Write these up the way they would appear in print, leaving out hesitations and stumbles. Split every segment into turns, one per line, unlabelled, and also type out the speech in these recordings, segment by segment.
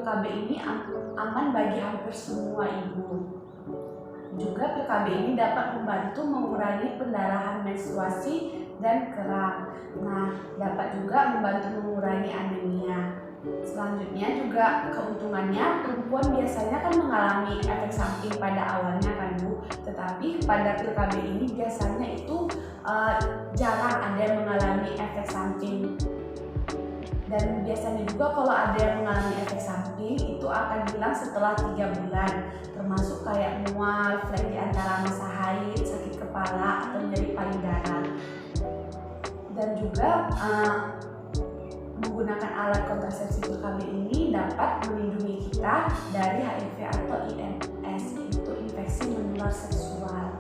KB ini aman bagi hampir semua ibu. Juga pil KB ini dapat membantu mengurangi pendarahan menstruasi dan kram. Nah, dapat juga membantu mengurangi anemia. Selanjutnya juga keuntungannya, perempuan biasanya kan mengalami efek samping pada awalnya kan Bu, tetapi pada pil KB ini biasanya itu jarang ada yang mengalami efek samping. Dan biasanya juga kalau ada yang mengalami efek samping itu akan hilang setelah 3 bulan, termasuk kayak mual, flek di antara masa haid, sakit kepala, atau nyeri payudara. Dan juga menggunakan alat kontrasepsi pil KB ini dapat melindungi kita dari HIV atau IMS, yaitu infeksi menular seksual.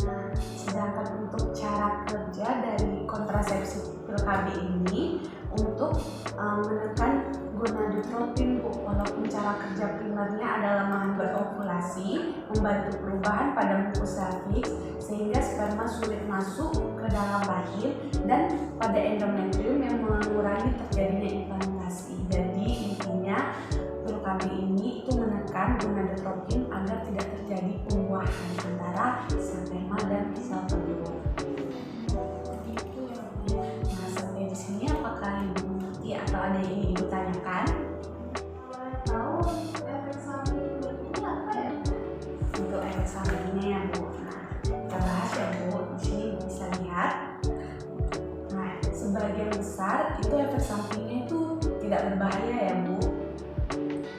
Nah, sedangkan untuk cara kerja dari kontrasepsi pil KB ini untuk menekan gonadotropin, walaupun cara kerja primernya adalah menghambat ovulasi, membantu perubahan pada mukus serviks sehingga sperma sulit masuk ke dalam rahim, dan pada endometrium yang mengurangi terjadinya implantasi. Jadi intinya pil KB ini itu menekan gonadotropin agar tidak terjadi pembuahan antara sperma dan sel telur. Nah, sampai di sini apakah ibu mengerti atau ada yang ingin ibu tanyakan?
Tahu efek samping ini apa ya?
Untuk efek sampingnya ya Bu. Nah, kita bahas ya Bu. Di sini ibu bisa lihat. Nah, sebagian besar itu efek sampingnya itu tidak berbahaya ya Bu.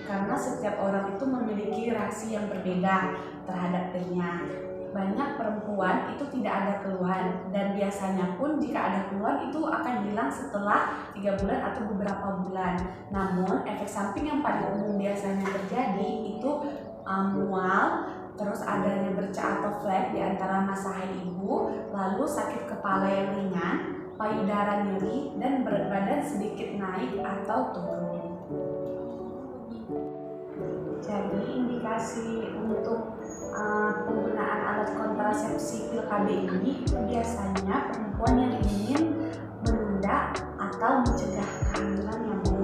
Karena setiap orang itu memiliki reaksi yang berbeda terhadap pilnya. Banyak perempuan itu tidak ada keluhan, dan biasanya pun jika ada keluhan itu akan hilang setelah 3 bulan atau beberapa bulan. Namun efek samping yang paling umum biasanya terjadi itu mual, terus adanya bercak atau flek di antara masa haid ibu, lalu sakit kepala yang ringan, payudara nyeri, dan berat badan sedikit naik atau turun. Jadi indikasi untuk penggunaan alat kontrasepsi pil KB ini biasanya perempuan yang ingin menunda atau mencegah kehamilan ya Bu.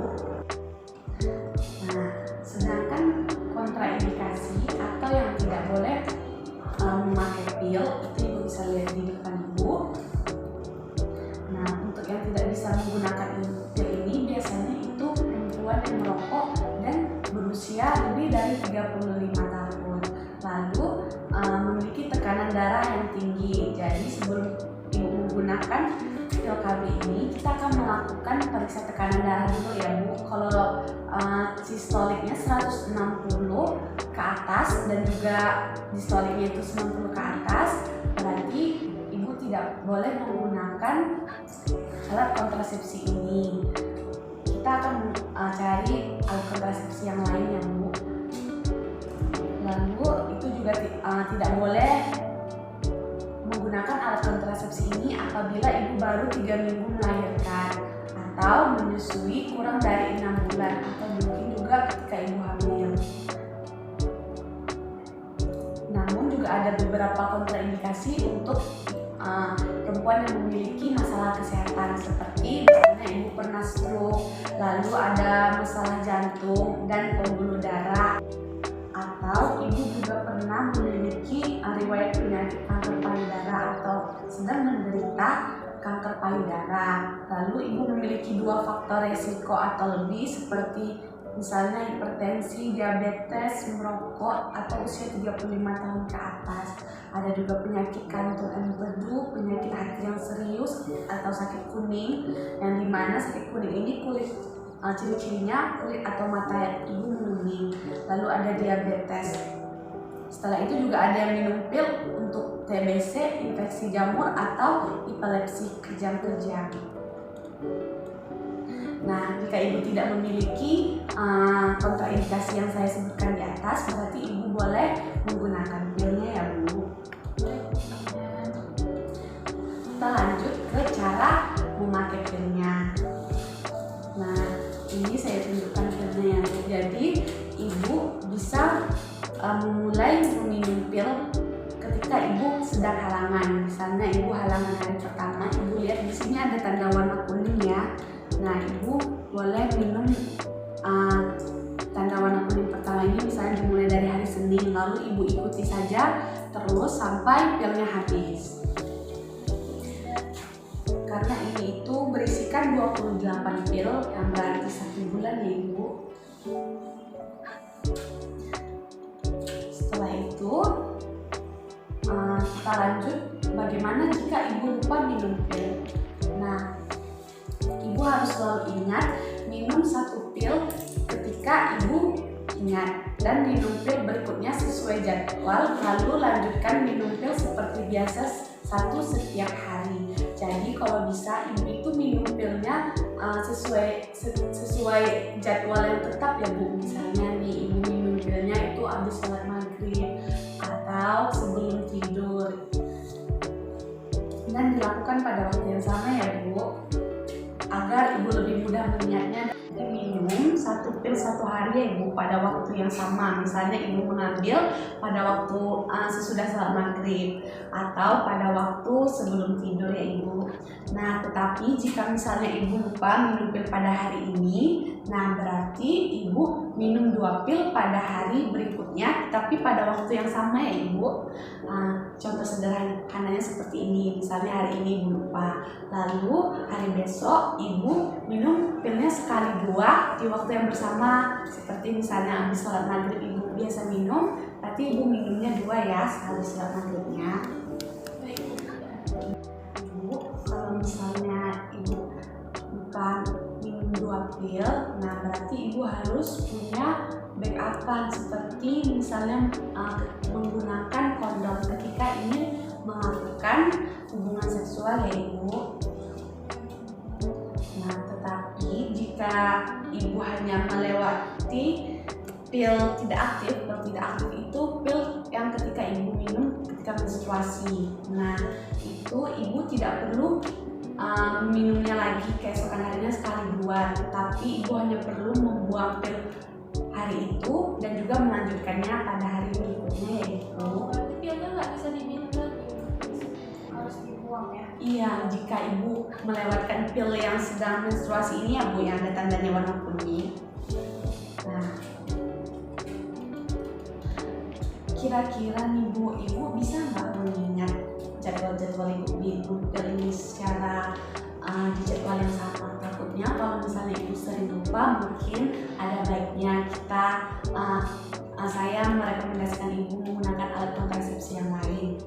Nah, sedangkan kontraindikasi atau yang tidak boleh memakai pil itu ibu bisa lihat di depan ibu. Nah, untuk yang tidak bisa menggunakan pil ini biasanya itu perempuan yang merokok dan berusia lebih dari 35 tahun, lalu memiliki tekanan darah yang tinggi. Jadi sebelum ibu menggunakan pil KB ini, kita akan melakukan periksa tekanan darah dulu ya Bu. Kalau sistoliknya 160 ke atas dan juga distoliknya itu 90 ke atas, berarti ibu tidak boleh menggunakan alat kontrasepsi ini. Kita akan cari alat kontrasepsi yang lain ya Bu. Lalu itu juga tidak boleh menggunakan alat kontrasepsi ini apabila ibu baru 3 minggu melahirkan atau menyusui kurang dari 6 bulan, atau mungkin juga ketika ibu hamil. Namun juga ada beberapa kontraindikasi untuk perempuan yang memiliki masalah kesehatan, seperti misalnya ibu pernah stroke, lalu ada masalah jantung dan pembuluh darah, atau ibu juga pernah memiliki riwayat penyakit kanker payudara atau sedang menderita kanker payudara. Lalu ibu memiliki 2 faktor resiko atau lebih, seperti misalnya hipertensi, diabetes, merokok, atau usia 35 tahun ke atas. Ada juga penyakit kanker empedu, penyakit hati yang serius, atau sakit kuning, yang dimana sakit kuning ini ciri-cirinya kulit atau mata ibu menguning. Lalu ada diabetes. Setelah itu juga ada yang minum pil untuk TBC, infeksi jamur, atau epilepsi kejang-kejang. Nah, jika ibu tidak memiliki kontraindikasi yang saya sebutkan di atas, berarti ibu boleh menggunakan pilnya ya Bu. Kita lanjut ke cara memakai pilnya. Nah, ini saya tunjukkan pilnya. Jadi ibu bisa memulai meminum pil ketika ibu sedang halangan. Misalnya ibu halangan hari pertama, ibu lihat di sini ada tanda warna kuning ya. Nah, ibu boleh minum tanda warna kuning pertama ini misalnya dimulai dari hari Senin, lalu ibu ikuti saja terus sampai pilnya habis. Karena ini itu berisikan 28 pil yang berarti 1 bulan ya ibu. Setelah itu kita lanjut bagaimana jika ibu lupa minum pil. Nah, ibu harus selalu ingat minum 1 pil ketika ibu ingat dan minum pil berikutnya sesuai jadwal, lalu lanjutkan minum pil seperti biasa 1 setiap hari. Jadi kalau bisa ibu itu minum pilnya sesuai jadwal yang tetap ya bu. Misalnya nih ibu minum pilnya itu habis sholat maghrib atau sebelum tidur, dan dilakukan pada waktu yang sama ya bu, agar ibu lebih mudah mengingatnya. Minum 1 pil 1 hari ya ibu pada waktu yang sama. Misalnya ibu mengambil pada waktu sesudah sholat maghrib atau pada waktu sebelum tidur ya ibu. Nah, tetapi jika misalnya ibu lupa minum pil pada hari ini, nah berarti ibu minum 2 pil pada hari berikutnya, tapi pada waktu yang sama ya ibu. Contoh sederhananya seperti ini, misalnya hari ini ibu lupa, lalu hari besok ibu minum pilnya sekali 2 di waktu yang bersama. Seperti misalnya habis sholat maghrib ibu biasa minum, berarti ibu minumnya 2 ya sekali sholat maghribnya. Ibu, kalau misalnya ibu bukan minum 2 pil, nah berarti ibu harus punya backupan seperti misalnya menggunakan kondom ketika ingin melakukan hubungan seksual ya ibu. Nah, tetapi jika ibu hanya melewati pil tidak aktif itu pil yang ketika ibu minum ketika menstruasi. Nah, itu ibu tidak perlu minumnya lagi keesokan harinya sekali 2, tetapi ibu hanya perlu membuang pil hari itu dan juga melanjutkannya pada hari berikutnya ya ibu.
Berarti pilnya nggak bisa diminum lagi, harus dibuang ya?
Iya, jika ibu melewatkan pil yang sedang menstruasi ini ya bu, yang ada tandanya warna kuning. Nah, kira-kira nih bu, ibu bisa nggak mengingat jadwal-jadwal ibu pil ini secara di jadwal yang sama? Takutnya kalau misalnya ibu sering lupa, mungkin ada baiknya saya merekomendasikan ibu menggunakan alat kontrasepsi yang lain.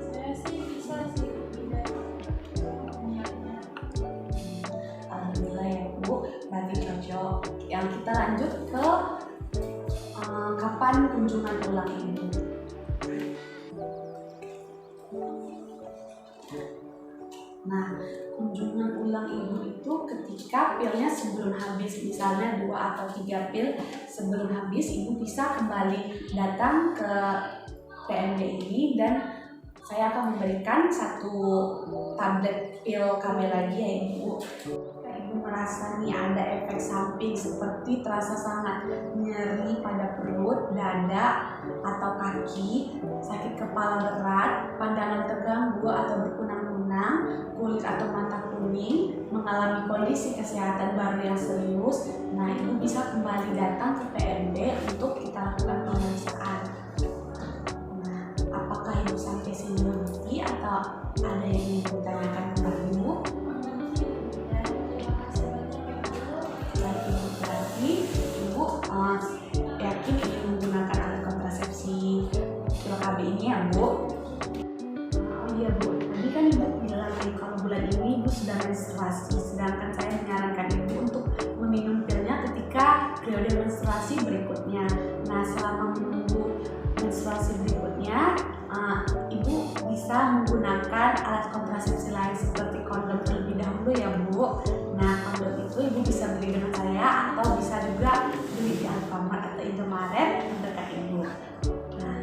Saya sih bisa sih tidak niatnya.
Alhamdulillah ya bu, berarti cocok. Yang kita lanjut ke kapan kunjungan ulang ibu. Nah, kunjungan ulang ibu itu ketika pilnya sebelum habis, misalnya 2 atau 3 pil sebelum habis, ibu bisa kembali datang ke PMB ini dan saya akan memberikan 1 tablet pil KB lagi ya ibu. Ibu merasa nih ada efek samping seperti terasa sangat nyeri pada perut, dada, atau kaki, sakit kepala berat, pandangan terganggu atau berkunang-kunang, kulit atau mata kuning, mengalami kondisi kesehatan baru yang serius, nah ibu bisa kembali datang ke PMB untuk kita lakukan pemeriksaan. Nah, apakah ibu sampai sini mengerti atau ada yang ingin ditanyakan kepada ibu? Berarti ibu yakin ingin menggunakan alat kontrasepsi pil KB ini ya bu? Oh iya bu, tadi kan ibu bilang kalau bulan ini ibu sudah menstruasi, sedangkan saya menyarankan ibu untuk meminum pilnya ketika periode menstruasi berikutnya. Nah, selama menunggu menstruasi berikutnya, ibu bisa menggunakan alat kontrasepsi lain seperti kondom terlebih dahulu ya bu. Nah, kondom itu ibu bisa beli dengan saya atau bisa juga beli di Alfamart atau Indomaret terdekat ibu. Nah,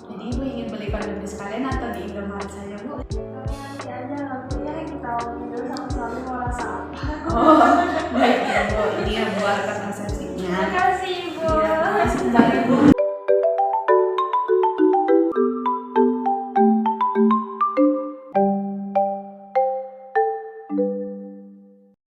jadi ibu ingin beli kondom di sekalian atau di Indomaret saja bu?
Nanti aja lagunya kita tidur sama-sama mau rasa apa.
Oh, baik ibu. Ini ya bu alat kontrasepsinya.
Terima kasih ibu.
Iya, terima kasih kembali bu.